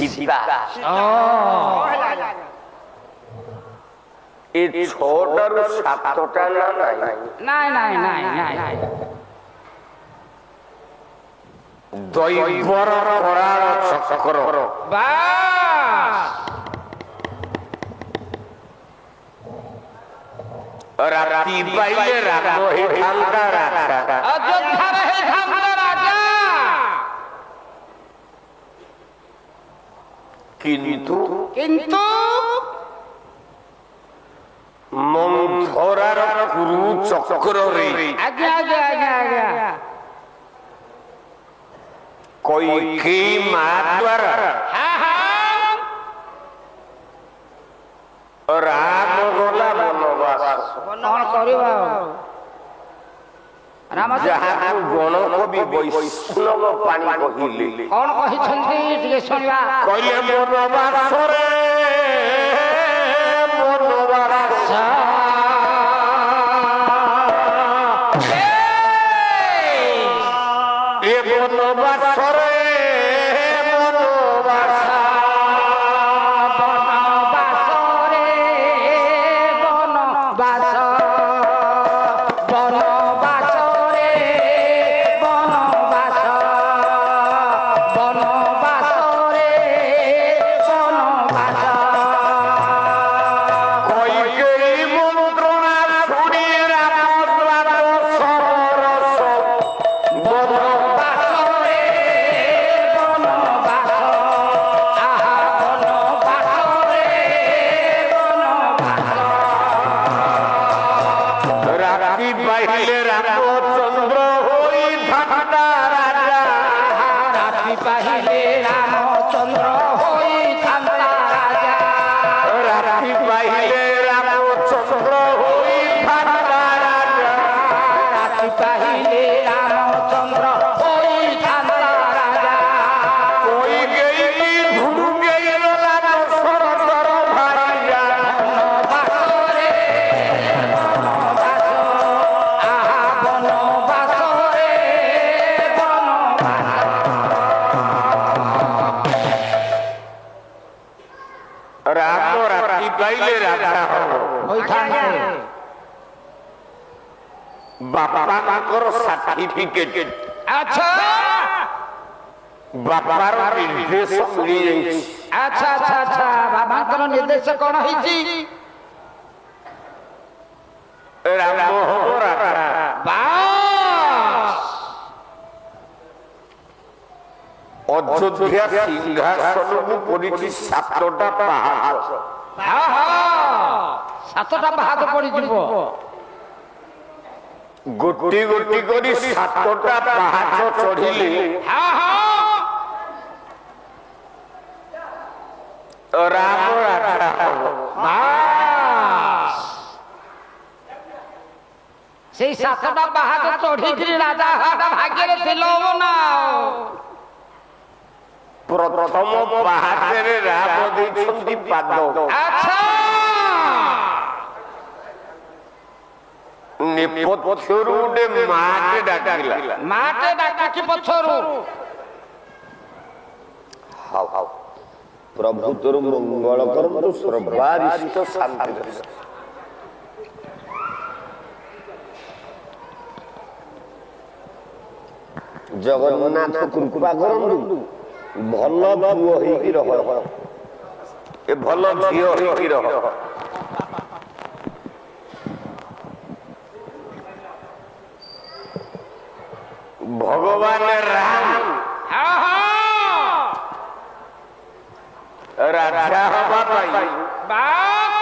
সীতা এই ছটার সাতটা না নাই নাই নাই নাই নাই দৈবর করার চক্র বাস রাতি বাইলে রাখবো হে ঠান্ডা রাজা অযোধ্যার হে ঠান্ডা রাজা কিন্তু কিন্তু মন্থরার কুরু চক্র রে আগে আগে আগে আগে কইকে মা দ্বারা হ্যাঁ হ্যাঁ রাম গলা বনবাস কଣ କରିବ ରାମ ଯାହାକୁ ଗଣକବି ବୈଷ୍ଣବ ପାଣି କହିଲେ କଣ କହିଛନ୍ତି ଟିକେ ଶୁଣିବା କହିଲେ ବନବାସରେ ବନବାସ ଏ ବନବାସରେ ବନବାସ ବନବାସରେ ବନବାସ ବନବାସରେ ବନବାସ ବନବାସରେ ବନବାସ কইকেই মন্ত্রণা শুনি রাম দ্বার সরস বনবাসরে বনবাস আহা বনবাসরে বনবাস রাতি বাইলে রামচন্দ্র হই ঠান্ডা রাজা রাতি পাহিলে রামচন্দ্র হই ঠান্ডা রাজা রাতি বাইলে রামচন্দ্র হই ঠান্ডা রাজা রাতি পাহিলে রামচন্দ্র হই ঠান্ডা রাজা কই গেই ধুলু গেই রাম সরসর ভাইয়া বনবাসরে বনবাস আহা বনবাসরে বনবাস রাম রাতি বাইলে রাজা হব হইথান্তে বাপাଙ୍କର সার্টিফিকেট আচ্ছা বাপার নির্দেশ মিলিଯାଇଛି আচ্ছা আচ্ছা আচ্ছা বাবাଙ୍କର ନିର୍ଦ୍ଦେଶ କଣ ହେଇଛି রাম হব রাজা বাস অযোধ্যা সিংহাসনକୁ পড়িଛି সাতটা পাহাড় আহা সাতটা পাহাড় পড়িଯିବ গোটি গোটি করে সাতটা পাহাড় চড়িলে আহা রাম রাজা হব বাস সেই সাতটা পাহাড় চড়িକିରି রাজা হওয়াটা ভাগ্যের ছিল না প্রথম পাহাড়ে রাম ଦେଇଛନ୍ତି পাদ আচ্ছা ନେପଥ୍ୟରୁ ଗୋଟେ ମାଟେ ଡାକିଲା ମାଟେ ଡାକିକି ପଛରୁ ହାଉ ହାଉ ପ୍ରଭୁ ତୋର ମଙ୍ଗଳ କରନ୍ତୁ ସର୍ବାରିଷ୍ଟ ଶାନ୍ତି ଦେ। ଜଗନ୍ନାଥ କୃପା କରନ୍ତୁ ଭଲ ପୁଅ ହେଇକି ରହ ଏ ଭଲ ଝିଅ ହେଇକି ରହ ভগবান রাম আহা রাজা হবা পাই বাস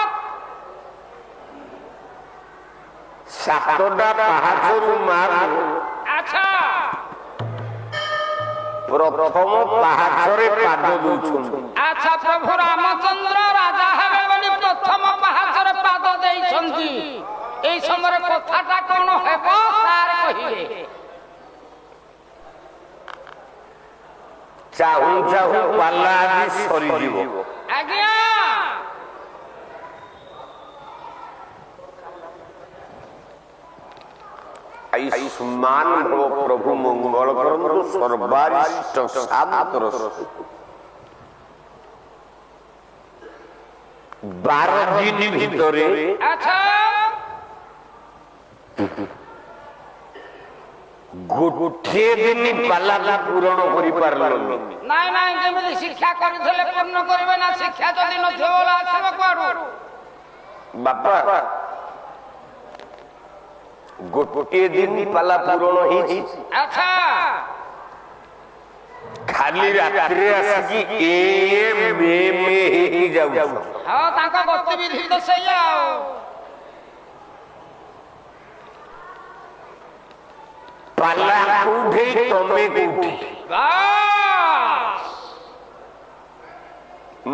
সাতটা পাহাড়ରୁ মারু আচ্ছা প্রথম পাহাড়ে পাদ দଉଛନ୍ତି আচ্ছা প্রভু রামচন্দ্র রাজা হবে বলি প্রথম পাহাড়ে পাদ ଦେଇଛନ୍ତି এই সময়ের কথাটা কোন ହେବ তার কহিলে চাহু চাহু পাল্লা আদি সরিଯିବ আজ্ঞা আয়ুষ্মান ভব প্রভু মঙ্গল করন্তু সর্বারিষ্ট শান্ত রস 12 দিন ভিতরে আচ্ছা গোটিଏ দিন পাଲା ପୂରଣ କରିପାରିଲନି। ନାଇଁ ନାଇଁ ଯେମିତି ଶିକ୍ଷା କରିଥିଲେ ପୂର୍ଣ୍ଣ କରିବେ ନା, ଶିକ୍ଷା ଯଦି ନଥିବ ବୋଲେ ଆସିବ କୁଆଡୁ? ବାପା ଗୋଟିଏ ଦିନ ପାଲା ପୂରଣ ହେଇଛି, ଆଚ୍ଛା ଖାଲି ରାତିରେ ଆସିକି ହେଇକି ଯାଉଛି। ହଁ ତାଙ୍କ ଗତିବିଧି ତ ସେଇଆ ଆଉ। ପାଲା କୋଉଠି ତମେ କୋଉଠି? ବାସ୍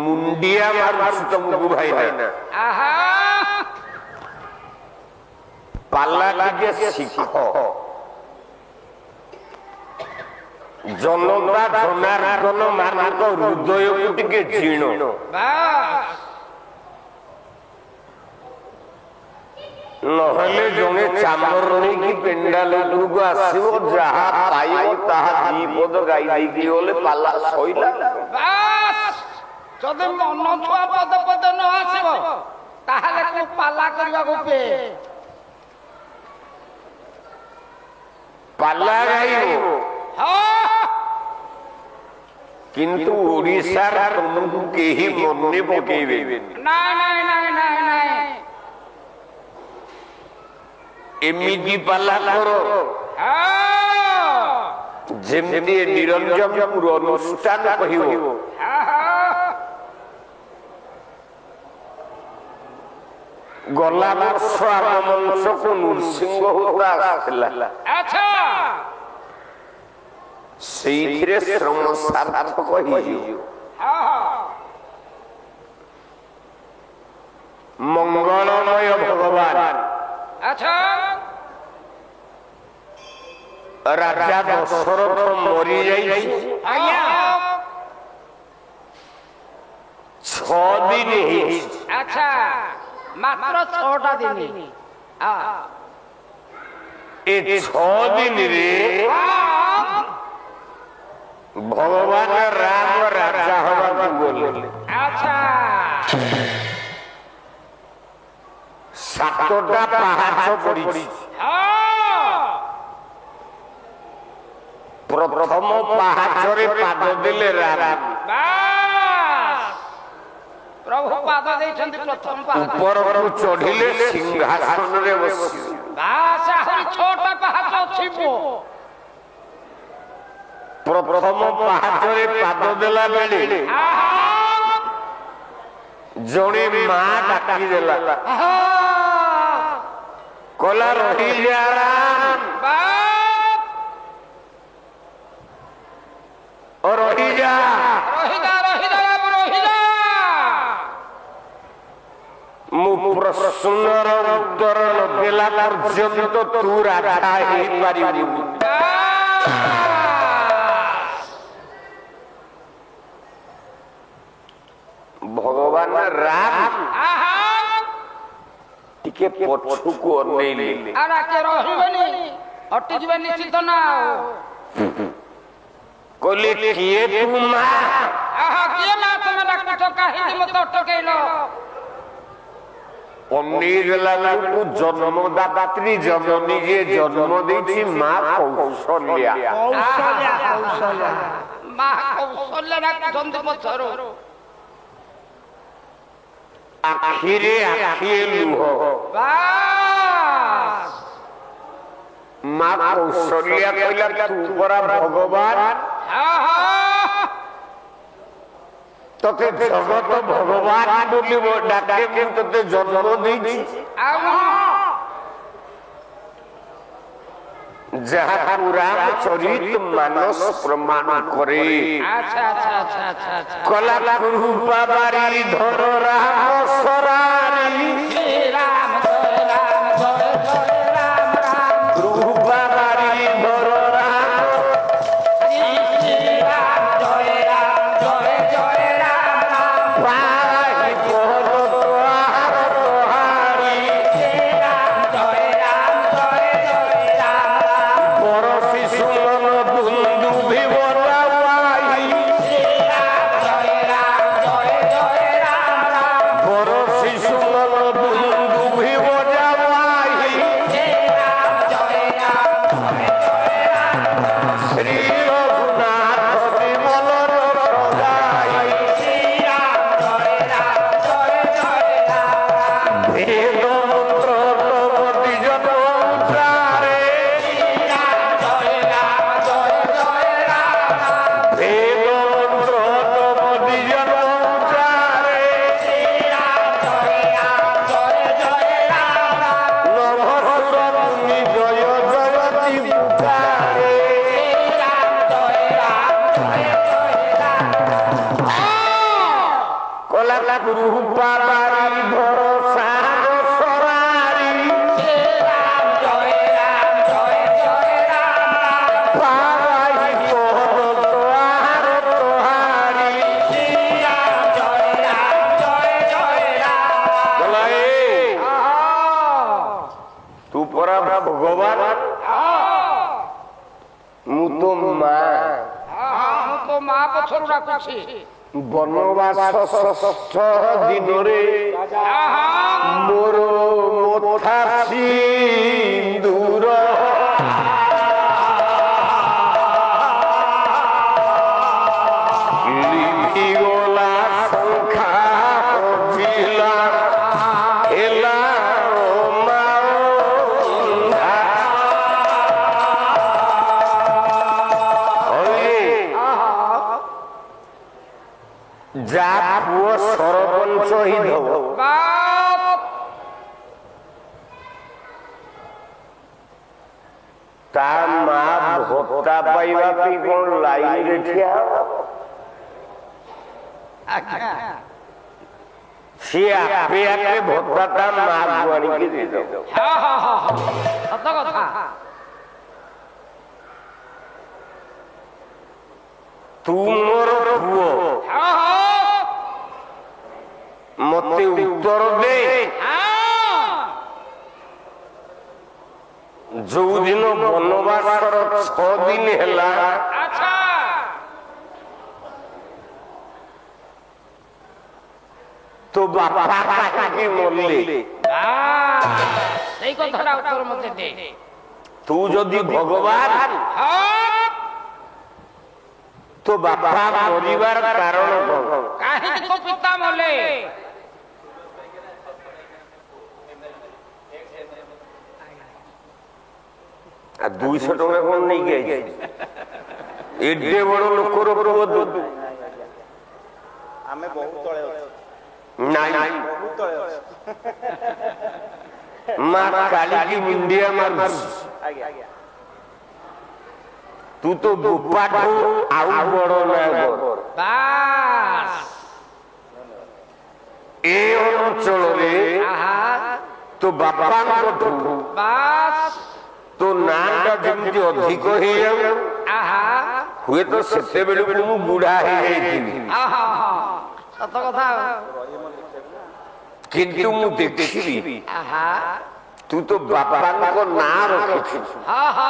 ମୁଣ୍ଡିଆ ମାରୁଛି ତମକୁ ଭାଇନା। ଆହା ପାଲା ଟିକେ ଶିଖ। ଜନତା ଜନାର୍ଦ୍ଦନ ମାନଙ୍କ ହୃଦୟକୁ ଟିକେ ଝିଣ। ବାସ୍ ନହେଲେ ଜଣେ ଚାମର ନେଇକି ପେଣ୍ଡାଲ ଉପରକୁ ଆସିବ, ଯାହା ପାଇବ ତାହା ଦି ପଦ ଗାଇ ଦେଇକି ଗଲେ ପାଲା ସଇଲା। ବାସ୍ ଯଦି ମନ ଛୁଆ ପଦେ ପଦେ ନ ଆସିବ ତାହେଲେ କୋଉ ପାଲା କରିବାକୁ ପେ ପାଲା ଗାଇବ, କିନ୍ତୁ ଓଡ଼ିଶାର ତମକୁ କେହି ମନେ ପକେଇବେନି। ନାଇଁ ନାଇଁ ନାଇଁ ନାଇଁ ନାଇଁ ଏମିତି ପାଲା କର ଯେମିତି ନିରଞ୍ଜନପୁର ଅନୁଷ୍ଠାନ କହିବ ଗଲା ବର୍ଷ ଆମ ମଞ୍ଚକୁ ନୃସିଂହ ହୋତା ଆସିଥିଲା, ଆଚ୍ଛା ସେଇଥିରେ ଶ୍ରମ ସାର୍ଥକ ହେଇଯିବ। ମଙ୍ଗଳମୟ ଭଗବାନ ଆଚ୍ଛା ରାଜା ଦଶରଥ ମରି ଯାଇଛି, ଆଜ୍ଞା 6 ଦିନ ହେଇଛି। ଆଚ୍ଛା ମାତ୍ର 6ଟା ଦିନ ଏ 6 ଦିନରେ ଭଗବାନ ରାମ ରାଜା ହବାକୁ ଗଲେ। ଆଚ୍ଛା 7ଟା ପାହାଚ ପଡ଼ିଛି। ପ୍ରଥମ ପାହାଚରେ ପାଦ ଦେଲେ ରାମ, ପ୍ରଭୁ ପାଦ ଦେଇଛନ୍ତି ପ୍ରଥମ ପାହାଚ ଉପରକୁ ଚଢିଲେ ସିଂହାସନରେ ବସିବେ। ବାସ୍ ଆହୁରି 6ଟା ପାହାଚ ଅଛି ପୁଅ। ପ୍ରଥମ ପାହାଚରେ ପାଦ ଦେଲା ବେଳେ ଜଣେ ମା ଡାକି ଦେଲା, କଲା ରହିଯା ରାମ, ରହିଯା ମୁଁ ପ୍ରଶ୍ନର ଉତ୍ତର ନ ଦେଲା ପର୍ଯ୍ୟନ୍ତ ତୁ ରାଜା ହେଇପାରିବୁନି। ଭଗବାନ ରାମ ଟିକେ ପଛକୁ ଅନେଇଲେ, ରହିବେନି ହଟିଯିବେ ନିଶ୍ଚିତ ନା। କହିଲେ କିଏ ତୁ ମା? କିଏ ମା ତମେ ଡାକୁଛ, କାହିଁକି ମତେ ଅଟକେଇଲ? ଅନେଇଲା ବେଳକୁ ଜନ୍ମଦାତ୍ରୀ ଜନନୀ ଯିଏ ଜନ୍ମ ଦେଇଛି ମା କୌଶଲ୍ୟା। ମା କୌଶଲ୍ୟା ଡାକୁଛନ୍ତି ପଛରୁ। ଆଖିରେ ଆଖିଏ ଲୁହ। ମା କୌଶଲ୍ୟା କହିଲା, ତୁ ପରା ଭଗବାନ, ତତେ ଜଗତ ଭଗବାନ ବୋଲି ଡାକେ, ମୁଁ ତତେ ଜନ୍ମ ଦେଇଛି। ଯାହା ରାମଚରିତ ମାନସ ପ୍ରମାଣ କରେ। କଲା କୃପା ବାରି ଧର ରାମ ସରାରି, କୃପା ବାରି ଧର ରାମ, ପାହି ପହର ତୋହାର ତୋହାରି, ପରଶି ସୁମନ ଦୁନ୍ଦୁ ବିବରା ପାଇ, ପରଶି কলা রূপা বাড়ি ভরসা সরারি রাম জয় রাম জয় জয় রাম পারাই পহর তোহার তোহারি রাম জয় রাম জয় জয় রাম বলাই তু পরা ভগবান মু তো মা ମୁଁ ତୋ ମା ପଛରୁ ଡାକୁଛି বনবাস ষষ্ঠ দিনরে মোর মথা সিন্দুর লিভিগলা সংখ্যা হজিলা এলা যা পুয় সরপঞ্চ হইধব ବାପ তা মা ভোটা পাইবা পি কোন লাইনে ঠিয়া ଆଜ୍ଞା সে আপে আপে ভোটাটা মা গুয়ানিকে দিয়ে দেব ସତ କଥା তুমর পুয় মতে উত্তর দে যৌদিন বনবাসর 6 দিন হেলা ଆଚ୍ଛା তো বাপা কাকে মরলে ସେଇ କଥାଟା ଉତ୍ତର ମତେ ଦେ তু যদি ভগবান তো বাপা মরিবার কারণ কଣ? କାହିଁକି ତୋ ପିତା ମଲେ আর 200 টাকা কোন নেই গেছে এডে বড় লোকর পুଅ দু ଆମେ ବହୁତ ତଳେ ଅଛୁ নাই ବହୁତ ତଳେ ଅଛୁ মা কালী কি মুন্ডিয়া মারুস ଆଜ୍ଞା ଆଜ୍ଞା তু তো বোপাঠু আউ বড় না বড় ବାସ୍ এ অঞ্চলরে ଆହା তো বাপাଙ୍କଠୁ ବାସ୍ তো নাটা যেମିତି ଅଧିକ ହେଇଯାଉ ଆହା ହୁଏତ ସେତେବେଳକୁ ମୁଁ ବୁଢା ହେଇଯାଇଥିବି ଆହା ସତ କଥା କିନ୍ତୁ ମୁଁ ଦେଖିବି ଆହା ତୁ ତ ବାପାଙ୍କ ନାଁ ରଖିଛୁ ଆହା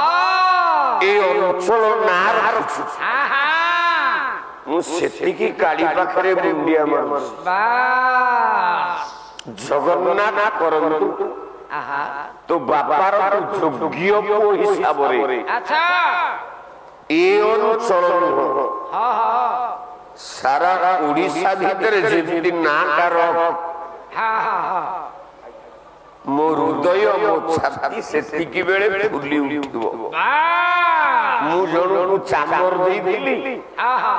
ଏ ଅଞ୍ଚଳ ନାଁ ରଖିଛୁ ଆହା ମୁଁ ସେତିକି କାଳି ପାଖରେ ମୁଣ୍ଡିଆ ମାରୁଛି ବାସ୍ ଜଗନ୍ନାଥ କରନ୍ତୁ ଆହା তো বাবার তো যোগ্য পুଅ হিসাବରେ ଆଚ୍ଛା ଏ ଅଞ୍ଚଳ ନୁହଁ ହଁ ହଁ ସାରା ଓଡ଼ିଶା ଭିତରେ ଯେମିତି ନାଁଟା ରଖ ହଁ ହଁ ମୋ ହୃଦୟ ମୋ ଛାତି ସେତିକି ବେଳେ ଫୁଲି ଉଠିବ ବାସ୍ ମୁଁ ଜଣକୁ ଚାମର ଦେଇଥିଲି ଆହା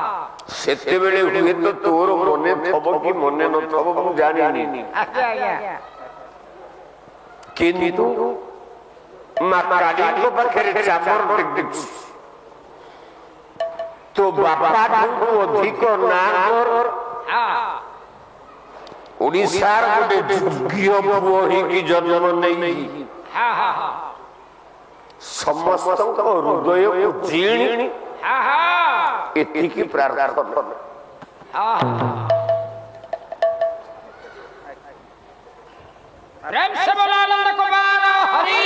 ସେତେବେଳେ ହୁଏତ ତୋର ମନେ ଥବ କି ମନେ ନଥବ ମୁଁ ଜାଣିନି ଆଜ୍ଞା ଆଜ୍ଞା କିନ୍ତୁ ମା କାଳୀଙ୍କ ପାଖରେ ଚାମର ଦେଖିଛୁ তো ବାପାଠୁ ଅଧିକ ନାଁ ଓଡ଼ିଶାର ଗୋଟେ ଯୋଗ୍ୟ ପୁଅ ହେଇକି ଜନ୍ମ ନେଇ ହଁ ହଁ ହଁ ସମସ୍ତଙ୍କ ହୃଦୟକୁ ଜିଣି ହଁ ହଁ ଏତିକି ପ୍ରାର୍ଥନା प्रेम से बोलो आनंद कुमार हरि